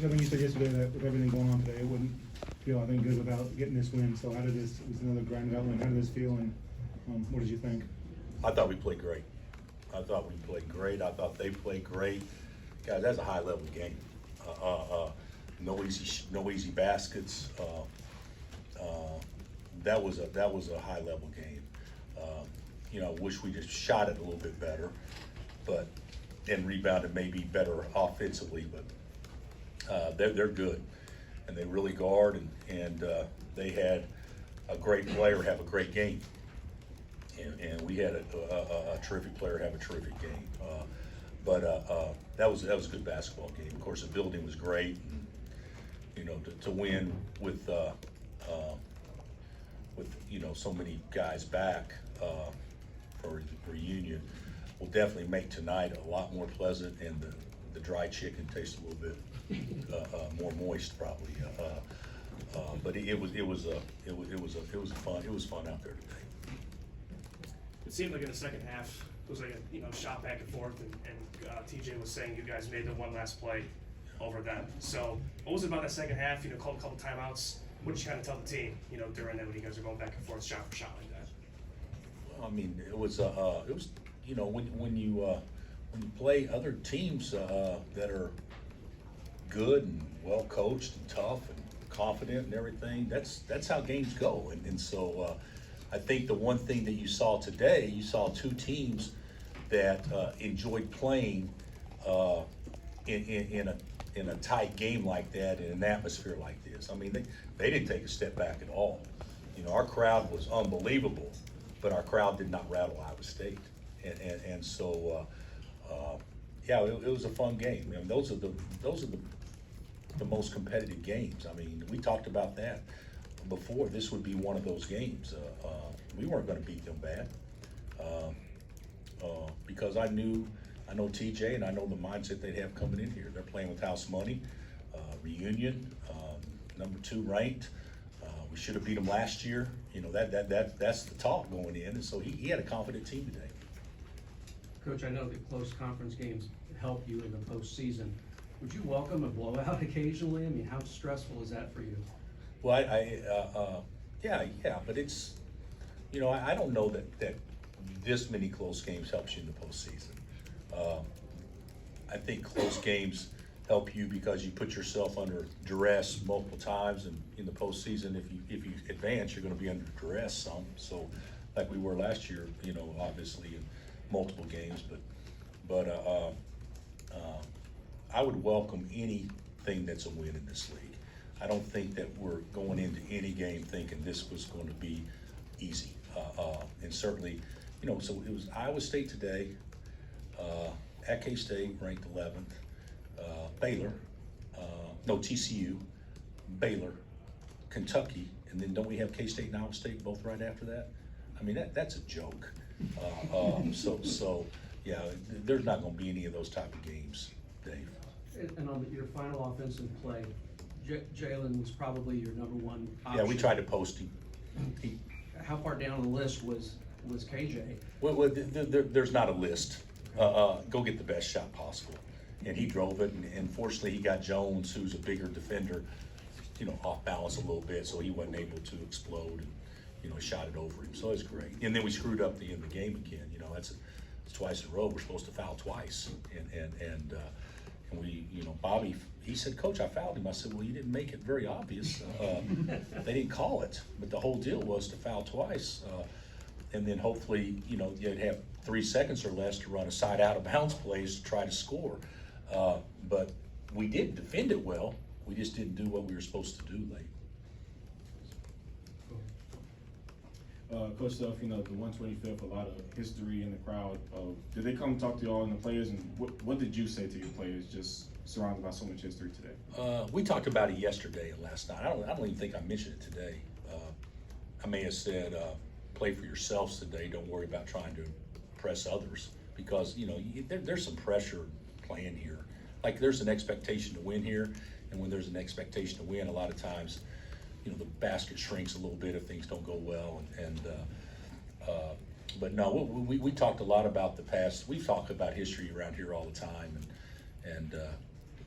I mean, you said yesterday that with everything going on today, it wouldn't feel, I think, good without getting this win. So how did this, it was another grind out win, how did this feel, and what did you think? I thought we played great. I thought we played great. I thought they played great. Guys, that's a high-level game. No easy baskets. That was a high-level game. I wish we just shot it a little bit better, and rebounded maybe better offensively. But they're good, and they really guard, and they had a great player have a great game. And we had a terrific player have a terrific game. That was a good basketball game. Of course, the building was great. And, to win with so many guys back for the reunion will definitely make tonight a lot more pleasant, and the dry chicken tastes a little bit more moist probably. But it was fun out there today. It seemed like in the second half, it was like a shot back and forth, and TJ was saying you guys made the one last play over them. So what was it about that second half? Called a couple timeouts. What did you kind of tell the team, during that when you guys are going back and forth, shot for shot like that? Well, I mean, it was when you play other teams that are good and well coached and tough and confident and everything, that's how games go. And so I think the one thing that you saw today, you saw two teams that enjoyed playing in a tight game like that, in an atmosphere like this. I mean, they didn't take a step back at all. Our crowd was unbelievable, but our crowd did not rattle Iowa State. And so, it was a fun game. I mean, those are the most competitive games. I mean, we talked about that before. This would be one of those games. We weren't going to beat them bad because I know TJ, and I know the mindset they have coming in here. They're playing with house money, reunion, number 2 ranked. We should have beat them last year. That's the talk going in, and so he had a confident team today. Coach, I know that close conference games help you in the postseason. Would you welcome a blowout occasionally? I mean, how stressful is that for you? Well, yeah, but it's, I don't know that this many close games helps you in the postseason. I think close games help you because you put yourself under duress multiple times, and in the postseason, if you advance, you're going to be under duress some. So, like we were last year, obviously in multiple games, but I would welcome anything that's a win in this league. I don't think that we're going into any game thinking this was going to be easy. And certainly, so it was Iowa State today, at K-State, ranked 11th, Baylor, TCU, Baylor, Kentucky, and then don't we have K-State and Iowa State both right after that? I mean, that's a joke. So yeah, there's not going to be any of those type of games, Dave. And on your final offensive play, Jalen was probably your number 1 option. Yeah, we tried to post him. How far down the list was KJ? Well, there's not a list. Go get the best shot possible. And he drove it, and fortunately he got Jones, who's a bigger defender, off balance a little bit, so he wasn't able to explode, and, shot it over him. So it's great. And then we screwed up the end of the game again. It's twice in a row. We're supposed to foul twice. And we, Bobby, he said, Coach, I fouled him. I said, well, you didn't make it very obvious. They didn't call it, but the whole deal was to foul twice. And then hopefully, you'd have 3 seconds or less to run a side out of bounds plays to try to score. But we did defend it well. We just didn't do what we were supposed to do late. Coach Duff, the 125th, a lot of history in the crowd. Did they come talk to y'all and the players, and what did you say to your players, just surrounded by so much history today? We talked about it yesterday and last night. I don't even think I mentioned it today. I may have said, play for yourselves today. Don't worry about trying to impress others, because there's some pressure playing here. Like, there's an expectation to win here, and when there's an expectation to win, a lot of times the basket shrinks a little bit if things don't go well. But no, we talked a lot about the past. We talk about history around here all the time, and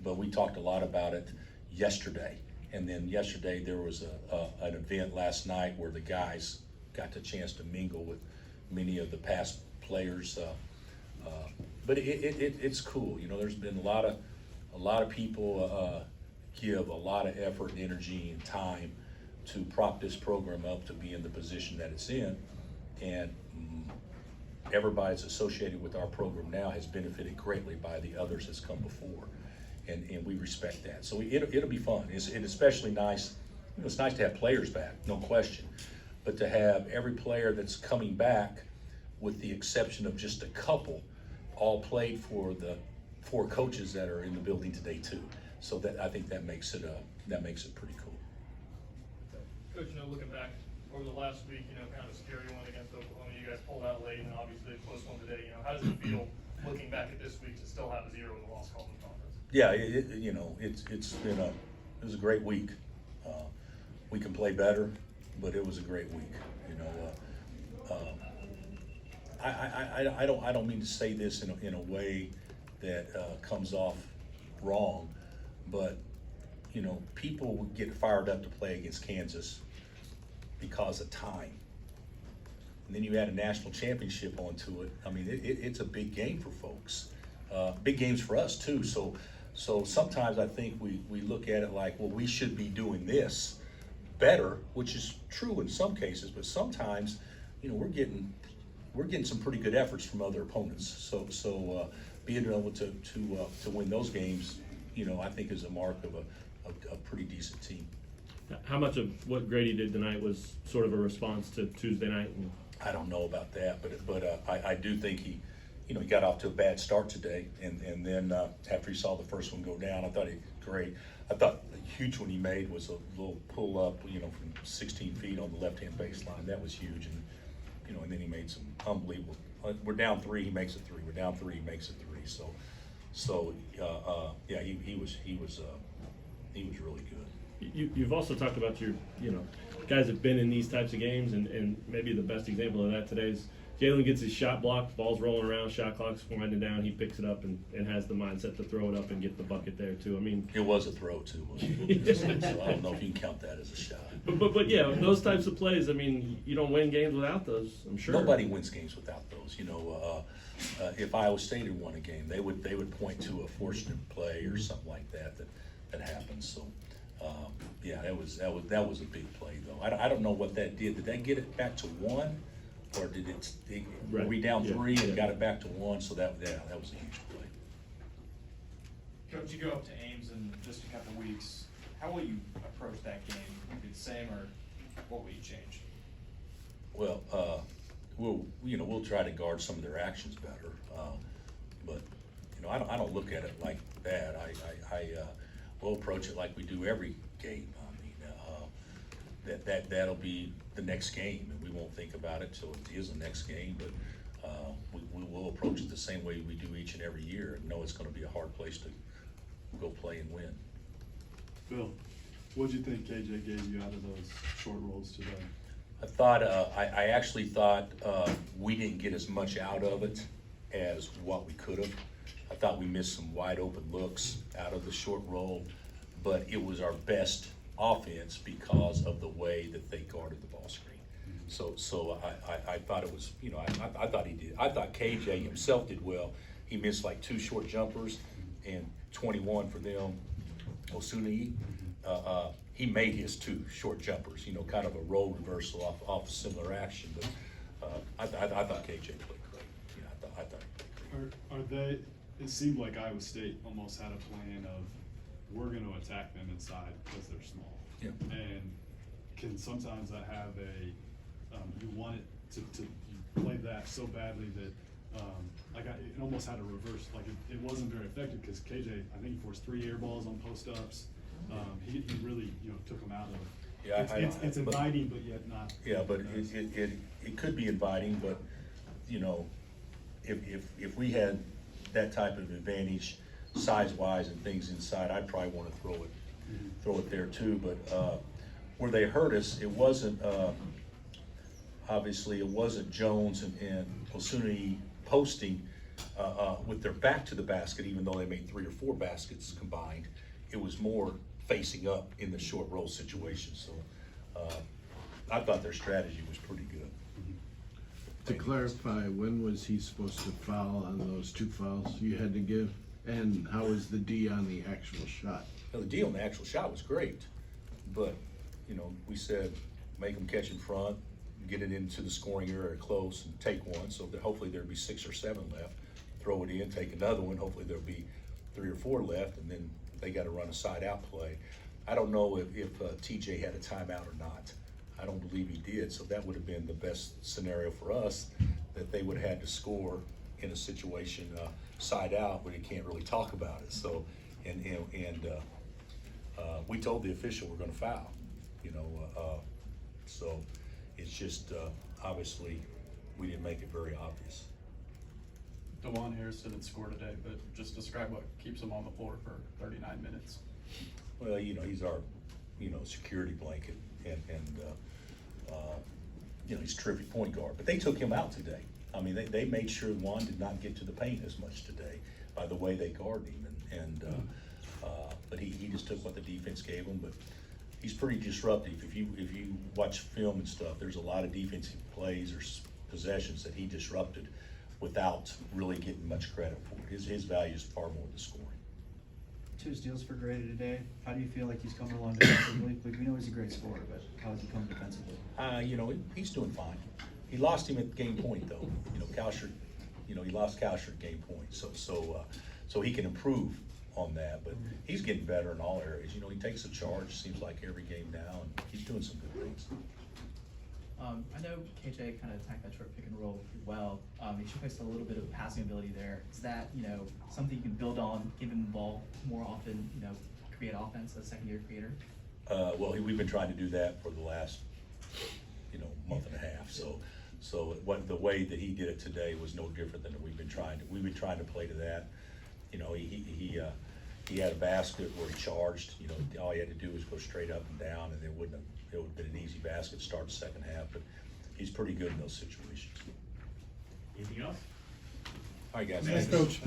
but we talked a lot about it yesterday. And then yesterday there was an event last night where the guys got the chance to mingle with many of the past players. But it's cool. You know, there's been a lot of people give a lot of effort and energy and time to prop this program up to be in the position that it's in. And everybody that's associated with our program now has benefited greatly by the others that's come before. And we respect that. So it'll be fun. It's especially nice. You know, it's nice to have players back, no question. But to have every player that's coming back, with the exception of just a couple, all played for the 4 coaches that are in the building today too. So that, I think that makes it pretty cool. Coach, you know, looking back over the last week, you know, kind of a scary one against Oklahoma, you guys pulled out late, and obviously a close one today. You know, how does it feel looking back at this week to still have a 0 in the loss column in conference? Yeah, you know, it was a great week. We can play better, but it was a great week. You know, I don't mean to say this in a way that comes off wrong, but you know, people would get fired up to play against Kansas because of time. And then you add a national championship onto it. I mean, it's a big game for folks. Big games for us too. So sometimes I think we look at it like, well, we should be doing this better, which is true in some cases, but sometimes, you know, we're getting some pretty good efforts from other opponents. So being able to win those games, you know, I think is a mark of a pretty decent team. How much of what Grady did tonight was sort of a response to Tuesday night? I don't know about that, but I do think he got off to a bad start today, and then after he saw the first one go down, I thought he great. I thought the huge one he made was a little pull up, you know, from 16 feet on the left-hand baseline. That was huge, and you know, and then he made some unbelievable. We're down 3, he makes it 3. We're down 3, he makes it 3. So yeah, he was really good. You've also talked about your, you know, guys have been in these types of games, and maybe the best example of that today is Jalen gets his shot blocked, ball's rolling around, shot clock's winding down, he picks it up and has the mindset to throw it up and get the bucket there too. I mean, it was a throw too, wasn't it? So I don't know if you can count that as a shot. But yeah, those types of plays, I mean, you don't win games without those, I'm sure. Nobody wins games without those. You know, if Iowa State had won a game, they would point to a fortunate play or something like that happened. So yeah, that was a big play though. I don't know what that did. Did that get it back to 1? Or did were we down 3 and got it back to 1? So that was a huge play. Coach, you go up to Ames in just a couple weeks. How will you approach that game? Will it be the same, or what will you change? Well, we'll try to guard some of their actions better. But you know, I don't look at it like that. We'll approach it like we do every game. I mean, that'll be the next game, and we won't think about it till it is the next game. But we will approach it the same way we do each and every year, and know it's going to be a hard place to go play and win. Phil, what did you think KJ gave you out of those short rolls today? I thought I actually thought we didn't get as much out of it as what we could have. I thought we missed some wide open looks out of the short roll, but it was our best offense because of the way that they guarded the ball screen. So I thought it was, you know, I thought he did. I thought KJ himself did well. He missed like 2 short jumpers and 21 for them. Osuni, he made his 2 short jumpers, you know, kind of a role reversal off similar action. But I thought KJ played great. Yeah, I thought he played great. Are they? It seemed like Iowa State almost had a plan of, we're going to attack them inside because they're small. Yeah. And can sometimes that have you want it to you play that so badly that it almost had a reverse, like it wasn't very effective because KJ, I think he forced 3 air balls on post ups. He really, you know, took them out of. Yeah, it's inviting, but yet not. Yeah, but it could be inviting, but you know, if we had that type of advantage size-wise and things inside, I'd probably want to throw it there too. But where they hurt us, it wasn't obviously it wasn't Jones and Osuni posting. with their back to the basket, even though they made 3 or 4 baskets combined, it was more facing up in the short roll situation. So I thought their strategy was pretty good. To clarify, when was he supposed to foul on those 2 fouls you had to give? And how was the D on the actual shot? Now, the deal on the actual shot was great, but, you know, we said, make them catch in front, get it into the scoring area close and take one, so that hopefully there'd be 6 or 7 left. Throw it in, take another one, hopefully there'll be 3 or 4 left, and then they gotta run a side out play. I don't know if TJ had a timeout or not. I don't believe he did, so that would have been the best scenario for us, that they would have had to score in a situation, side out, where you can't really talk about it. So, we told the official we're gonna foul, you know, so it's just, obviously, we didn't make it very obvious. DeJuan Harris didn't score today, but just describe what keeps him on the floor for 39 minutes. Well, you know, he's our, you know, security blanket, and you know, he's a terrific point guard. But they took him out today. I mean, they made sure Juan did not get to the paint as much today by the way they guarded him, but he just took what the defense gave him. But he's pretty disruptive. If you watch film and stuff, there's a lot of defensive plays or possessions that he disrupted without really getting much credit for it. His value is far more than scoring. 2 steals for Grady today. How do you feel like he's coming along defensively? We know he's a great scorer, but how has he come defensively? You know, he's doing fine. He lost him at game point though. You know, Kalshert, you know, he lost Kalshert at game point. So he can improve on that, but he's getting better in all areas. You know, he takes a charge, seems like every game now, and he's doing some good things. I know KJ kind of attacked that short pick and roll well. He showcased a little bit of passing ability there. Is that, you know, something you can build on, give him the ball more often, you know, create offense as a secondary creator? Well, we've been trying to do that for the last, you know, month and a half. So the way that he did it today was no different than we've been trying to play to that. You know, he had a basket where he charged. You know, all he had to do was go straight up and down, and it would have been an easy basket to start the second half. But he's pretty good in those situations. Anything else? All right, guys. Thanks, Coach.